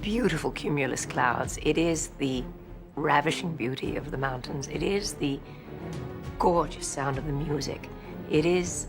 beautiful cumulus clouds. It is the ravishing beauty of the mountains. It is the gorgeous sound of the music. It is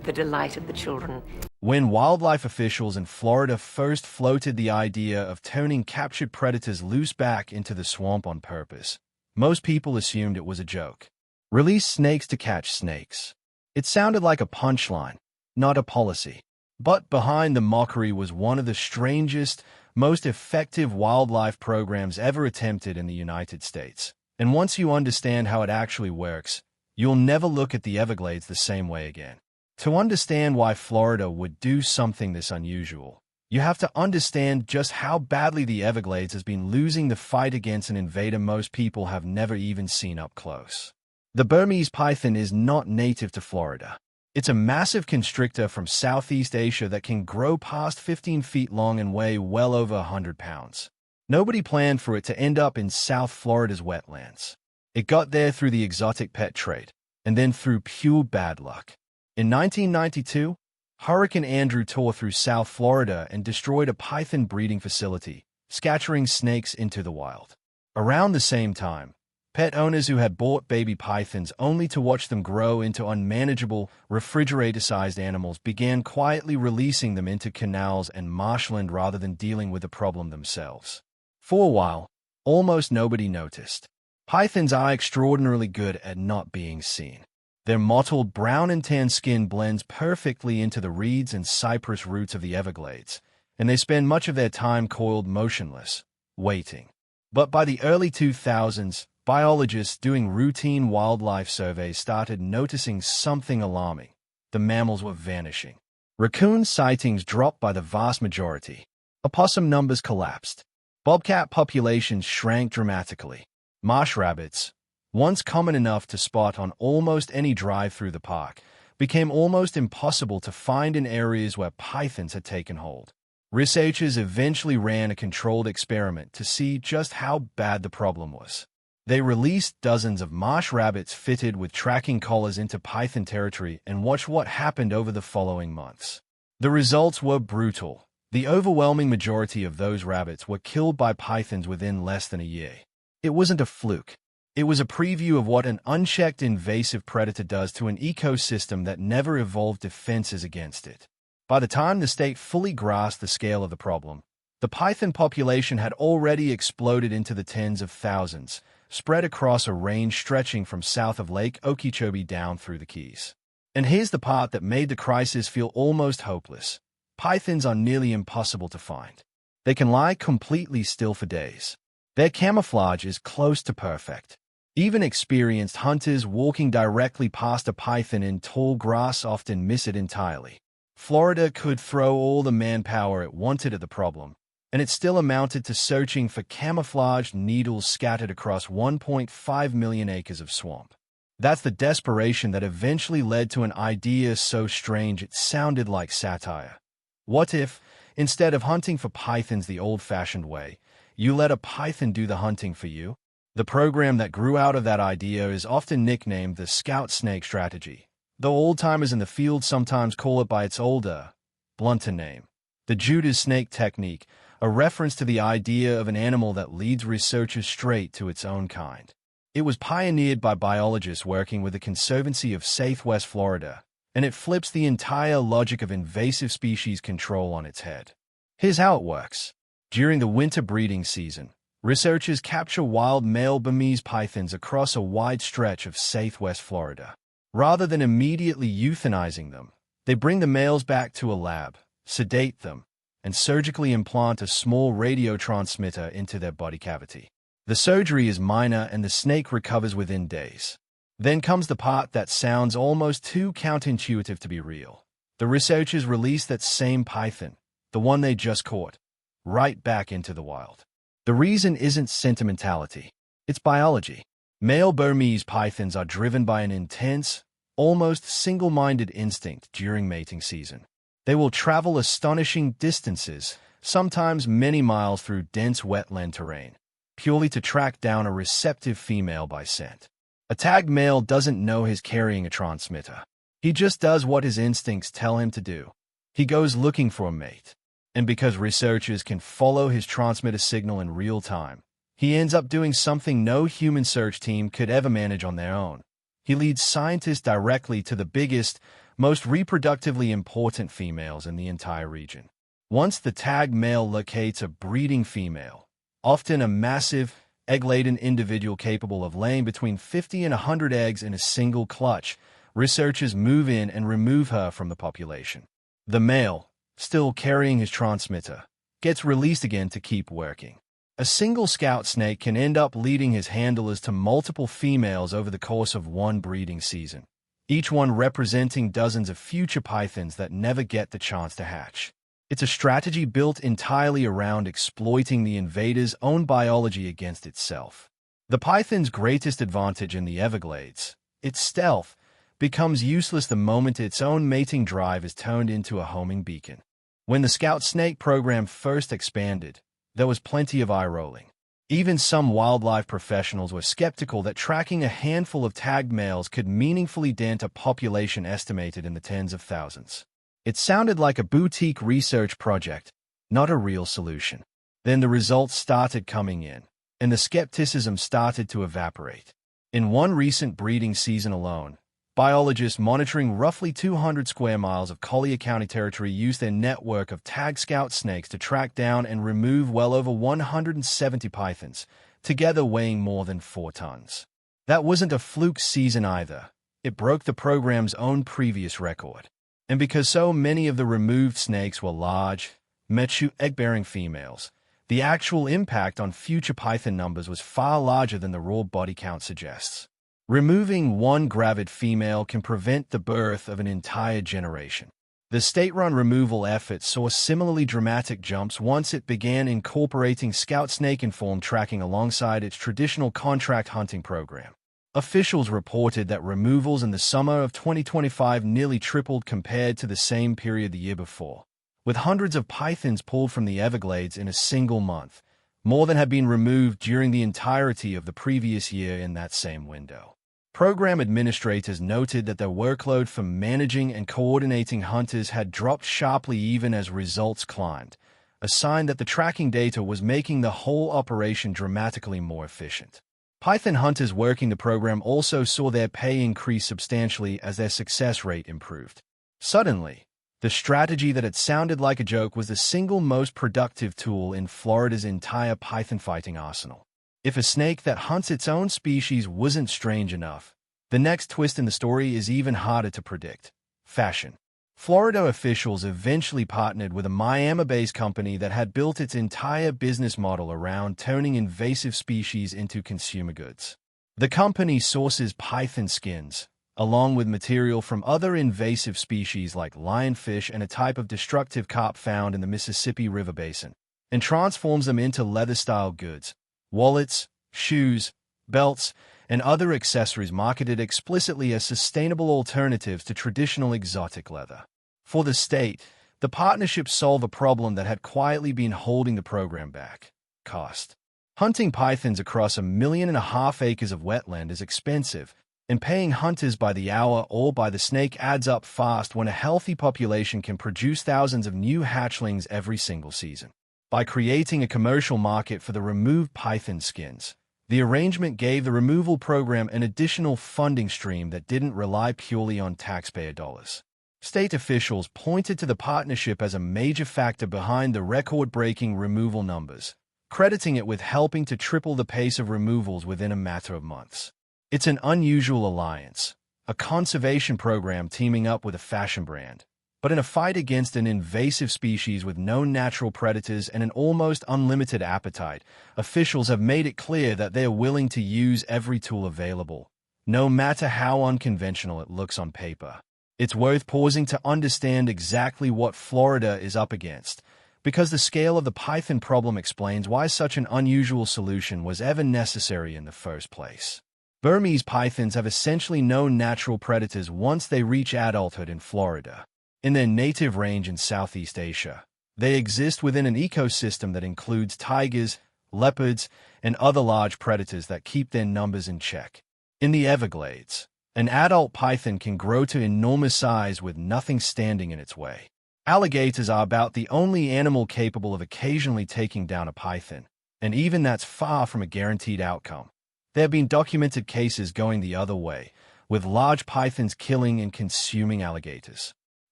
the delight of the children. When wildlife officials in Florida first floated the idea of turning captured predators loose back into the swamp on purpose, most people assumed it was a joke. Release snakes to catch snakes. It sounded like a punchline, not a policy. But behind the mockery was one of the strangest, most effective wildlife programs ever attempted in the United States. And once you understand how it actually works, you'll never look at the Everglades the same way again. To understand why Florida would do something this unusual, you have to understand just how badly the Everglades has been losing the fight against an invader most people have never even seen up close. The Burmese python is not native to Florida. It's a massive constrictor from Southeast Asia that can grow past 15 feet long and weigh well over 100 pounds. Nobody planned for it to end up in South Florida's wetlands. It got there through the exotic pet trade, and then through pure bad luck. In 1992, Hurricane Andrew tore through South Florida and destroyed a python breeding facility, scattering snakes into the wild. Around the same time, pet owners who had bought baby pythons only to watch them grow into unmanageable, refrigerator-sized animals began quietly releasing them into canals and marshland rather than dealing with the problem themselves. For a while, almost nobody noticed. Pythons are extraordinarily good at not being seen. Their mottled brown and tan skin blends perfectly into the reeds and cypress roots of the Everglades, and they spend much of their time coiled motionless, waiting. But by the early 2000s, biologists doing routine wildlife surveys started noticing something alarming. The mammals were vanishing. Raccoon sightings dropped by the vast majority. Opossum numbers collapsed. Bobcat populations shrank dramatically. Marsh rabbits, once common enough to spot on almost any drive through the park, became almost impossible to find in areas where pythons had taken hold. Researchers eventually ran a controlled experiment to see just how bad the problem was. They released dozens of marsh rabbits fitted with tracking collars into python territory and watched what happened over the following months. The results were brutal. The overwhelming majority of those rabbits were killed by pythons within less than a year. It wasn't a fluke. It was a preview of what an unchecked invasive predator does to an ecosystem that never evolved defenses against it. By the time the state fully grasped the scale of the problem, the python population had already exploded into the tens of thousands, spread across a range stretching from south of Lake Okeechobee down through the Keys. And here's the part that made the crisis feel almost hopeless. Pythons are nearly impossible to find. They can lie completely still for days. Their camouflage is close to perfect. Even experienced hunters walking directly past a python in tall grass often miss it entirely. Florida could throw all the manpower it wanted at the problem, and it still amounted to searching for camouflaged needles scattered across 1.5 million acres of swamp. That's the desperation that eventually led to an idea so strange it sounded like satire. What if, instead of hunting for pythons the old-fashioned way, you let a python do the hunting for you? The program that grew out of that idea is often nicknamed the scout snake strategy, though old-timers in the field sometimes call it by its older, blunter name, the Judas snake technique, a reference to the idea of an animal that leads researchers straight to its own kind. It was pioneered by biologists working with the Conservancy of Southwest Florida, and it flips the entire logic of invasive species control on its head. Here's how it works. During the winter breeding season, researchers capture wild male Burmese pythons across a wide stretch of Southwest Florida. Rather than immediately euthanizing them, they bring the males back to a lab, sedate them, and surgically implant a small radio transmitter into their body cavity. The surgery is minor and the snake recovers within days. Then comes the part that sounds almost too counterintuitive to be real. The researchers release that same python, the one they just caught, right back into the wild. The reason isn't sentimentality, it's biology. Male Burmese pythons are driven by an intense, almost single-minded instinct during mating season. They will travel astonishing distances, sometimes many miles through dense wetland terrain, purely to track down a receptive female by scent. A tagged male doesn't know he's carrying a transmitter. He just does what his instincts tell him to do. He goes looking for a mate. And because researchers can follow his transmitter signal in real time, he ends up doing something no human search team could ever manage on their own. He leads scientists directly to the biggest, most reproductively important females in the entire region. Once the tagged male locates a breeding female, often a massive, egg-laden individual capable of laying between 50 and 100 eggs in a single clutch, researchers move in and remove her from the population. The male, still carrying his transmitter, gets released again to keep working. A single scout snake can end up leading his handlers to multiple females over the course of one breeding season, each one representing dozens of future pythons that never get the chance to hatch. It's a strategy built entirely around exploiting the invader's own biology against itself. The python's greatest advantage in the Everglades, its stealth, becomes useless the moment its own mating drive is turned into a homing beacon. When the scout snake program first expanded, there was plenty of eye-rolling. Even some wildlife professionals were skeptical that tracking a handful of tagged males could meaningfully dent a population estimated in the tens of thousands. It sounded like a boutique research project, not a real solution. Then the results started coming in, and the skepticism started to evaporate. In one recent breeding season alone, biologists monitoring roughly 200 square miles of Collier County territory used their network of tagged scout snakes to track down and remove well over 170 pythons, together weighing more than 4 tons. That wasn't a fluke season either. It broke the program's own previous record. And because so many of the removed snakes were large, mature egg-bearing females, the actual impact on future python numbers was far larger than the raw body count suggests. Removing one gravid female can prevent the birth of an entire generation. The state-run removal effort saw similarly dramatic jumps once it began incorporating scout snake-informed tracking alongside its traditional contract hunting program. Officials reported that removals in the summer of 2025 nearly tripled compared to the same period the year before, with hundreds of pythons pulled from the Everglades in a single month, more than had been removed during the entirety of the previous year in that same window. Program administrators noted that their workload for managing and coordinating hunters had dropped sharply even as results climbed, a sign that the tracking data was making the whole operation dramatically more efficient. Python hunters working the program also saw their pay increase substantially as their success rate improved. Suddenly, the strategy that had sounded like a joke was the single most productive tool in Florida's entire python fighting arsenal. If a snake that hunts its own species wasn't strange enough, the next twist in the story is even harder to predict: fashion. Florida officials eventually partnered with a Miami-based company that had built its entire business model around turning invasive species into consumer goods. The company sources python skins, along with material from other invasive species like lionfish and a type of destructive carp found in the Mississippi River Basin, and transforms them into leather-style goods, wallets, shoes, belts, and other accessories marketed explicitly as sustainable alternatives to traditional exotic leather. For the state, the partnerships solve a problem that had quietly been holding the program back: cost. Hunting pythons across 1.5 million acres of wetland is expensive, and paying hunters by the hour or by the snake adds up fast when a healthy population can produce thousands of new hatchlings every single season. By creating a commercial market for the removed python skins, the arrangement gave the removal program an additional funding stream that didn't rely purely on taxpayer dollars. State officials pointed to the partnership as a major factor behind the record-breaking removal numbers, crediting it with helping to triple the pace of removals within a matter of months. It's an unusual alliance, a conservation program teaming up with a fashion brand, but in a fight against an invasive species with no natural predators and an almost unlimited appetite, officials have made it clear that they are willing to use every tool available, no matter how unconventional it looks on paper. It's worth pausing to understand exactly what Florida is up against, because the scale of the python problem explains why such an unusual solution was ever necessary in the first place. Burmese pythons have essentially no natural predators once they reach adulthood in Florida. In their native range in Southeast Asia, they exist within an ecosystem that includes tigers, leopards, and other large predators that keep their numbers in check. In the Everglades, an adult python can grow to enormous size with nothing standing in its way. Alligators are about the only animal capable of occasionally taking down a python, and even that's far from a guaranteed outcome. There have been documented cases going the other way, with large pythons killing and consuming alligators.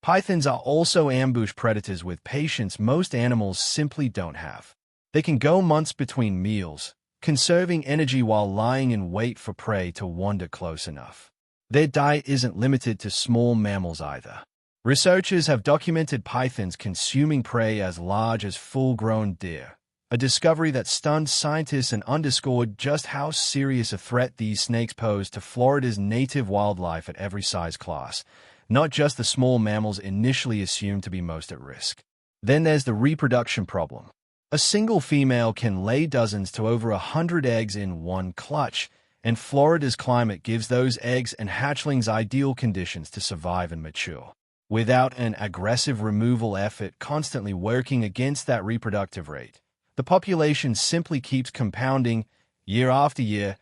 Pythons are also ambush predators with patience most animals simply don't have. They can go months between meals, conserving energy while lying in wait for prey to wander close enough. Their diet isn't limited to small mammals either. Researchers have documented pythons consuming prey as large as full-grown deer, a discovery that stunned scientists and underscored just how serious a threat these snakes pose to Florida's native wildlife at every size class, not just the small mammals initially assumed to be most at risk. Then there's the reproduction problem. A single female can lay dozens to over 100 eggs in one clutch, and Florida's climate gives those eggs and hatchlings ideal conditions to survive and mature. Without an aggressive removal effort constantly working against that reproductive rate, the population simply keeps compounding, year after year,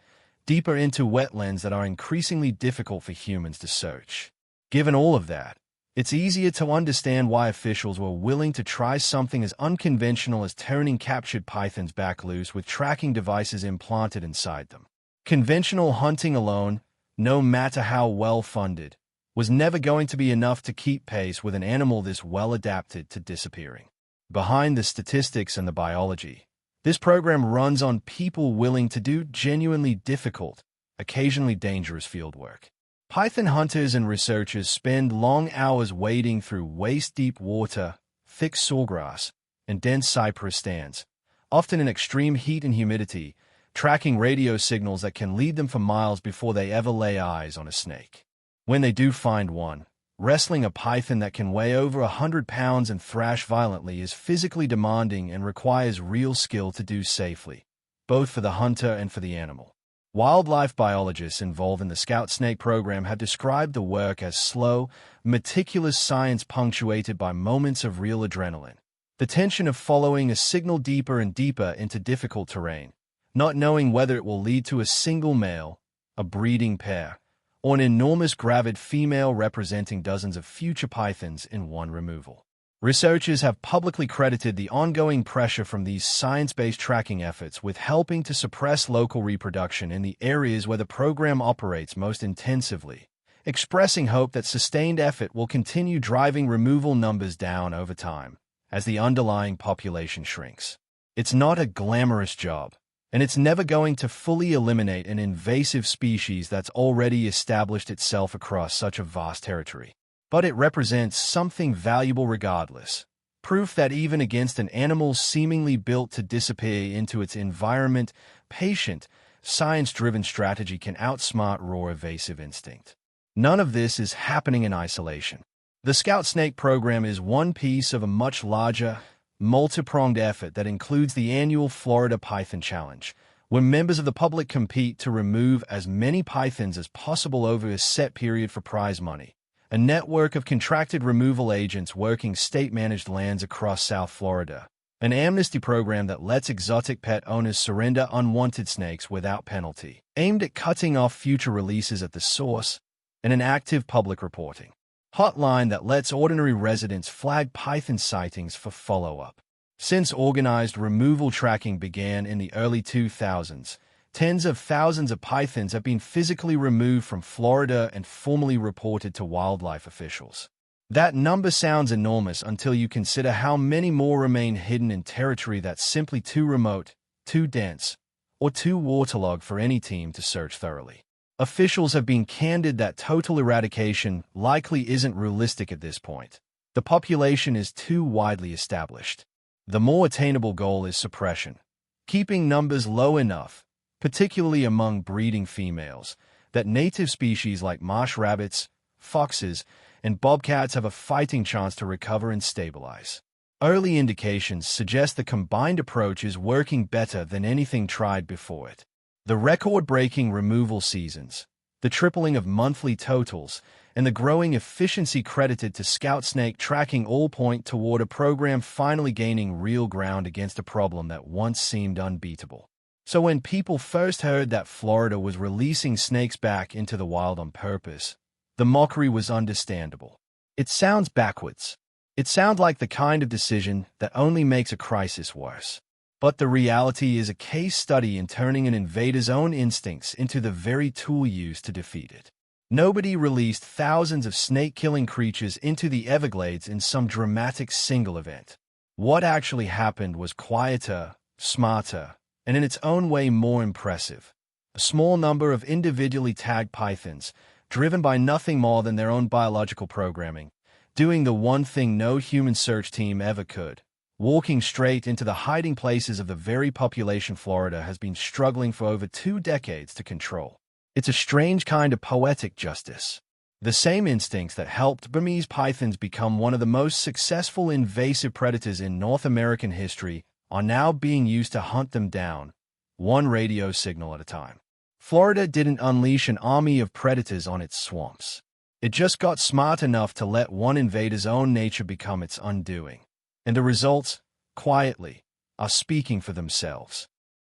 deeper into wetlands that are increasingly difficult for humans to search. Given all of that, it's easier to understand why officials were willing to try something as unconventional as turning captured pythons back loose with tracking devices implanted inside them. Conventional hunting alone, no matter how well-funded, was never going to be enough to keep pace with an animal this well-adapted to disappearing. Behind the statistics and the biology, this program runs on people willing to do genuinely difficult, occasionally dangerous fieldwork. Python hunters and researchers spend long hours wading through waist-deep water, thick sawgrass, and dense cypress stands, often in extreme heat and humidity, tracking radio signals that can lead them for miles before they ever lay eyes on a snake. When they do find one, wrestling a python that can weigh over 100 pounds and thrash violently is physically demanding and requires real skill to do safely, both for the hunter and for the animal. Wildlife biologists involved in the Scout Snake program have described the work as slow, meticulous science punctuated by moments of real adrenaline. The tension of following a signal deeper and deeper into difficult terrain, not knowing whether it will lead to a single male, a breeding pair, or an enormous gravid female representing dozens of future pythons in one removal. Researchers have publicly credited the ongoing pressure from these science-based tracking efforts with helping to suppress local reproduction in the areas where the program operates most intensively, expressing hope that sustained effort will continue driving removal numbers down over time as the underlying population shrinks. It's not a glamorous job, and it's never going to fully eliminate an invasive species that's already established itself across such a vast territory. But it represents something valuable regardless, proof that even against an animal seemingly built to disappear into its environment, patient, science-driven strategy can outsmart raw evasive instinct. None of this is happening in isolation. The Scout Snake program is one piece of a much larger, multi-pronged effort that includes the annual Florida Python Challenge, where members of the public compete to remove as many pythons as possible over a set period for prize money. A network of contracted removal agents working state-managed lands across South Florida, an amnesty program that lets exotic pet owners surrender unwanted snakes without penalty, aimed at cutting off future releases at the source, and an active public reporting hotline that lets ordinary residents flag python sightings for follow-up. Since organized removal tracking began in the early 2000s, tens of thousands of pythons have been physically removed from Florida and formally reported to wildlife officials. That number sounds enormous until you consider how many more remain hidden in territory that's simply too remote, too dense, or too waterlogged for any team to search thoroughly. Officials have been candid that total eradication likely isn't realistic at this point. The population is too widely established. The more attainable goal is suppression, keeping numbers low enough, particularly among breeding females, that native species like marsh rabbits, foxes, and bobcats have a fighting chance to recover and stabilize. Early indications suggest the combined approach is working better than anything tried before it. The record-breaking removal seasons, the tripling of monthly totals, and the growing efficiency credited to Scout Snake tracking all point toward a program finally gaining real ground against a problem that once seemed unbeatable. So when people first heard that Florida was releasing snakes back into the wild on purpose, the mockery was understandable. It sounds backwards. It sounds like the kind of decision that only makes a crisis worse. But the reality is a case study in turning an invader's own instincts into the very tool used to defeat it. Nobody released thousands of snake-killing creatures into the Everglades in some dramatic single event. What actually happened was quieter, smarter, and in its own way more impressive. A small number of individually tagged pythons, driven by nothing more than their own biological programming, doing the one thing no human search team ever could. Walking straight into the hiding places of the very population Florida has been struggling for over 2 decades to control. It's a strange kind of poetic justice. The same instincts that helped Burmese pythons become one of the most successful invasive predators in North American history are now being used to hunt them down, one radio signal at a time. Florida didn't unleash an army of predators on its swamps. It just got smart enough to let one invader's own nature become its undoing. And the results, quietly, are speaking for themselves.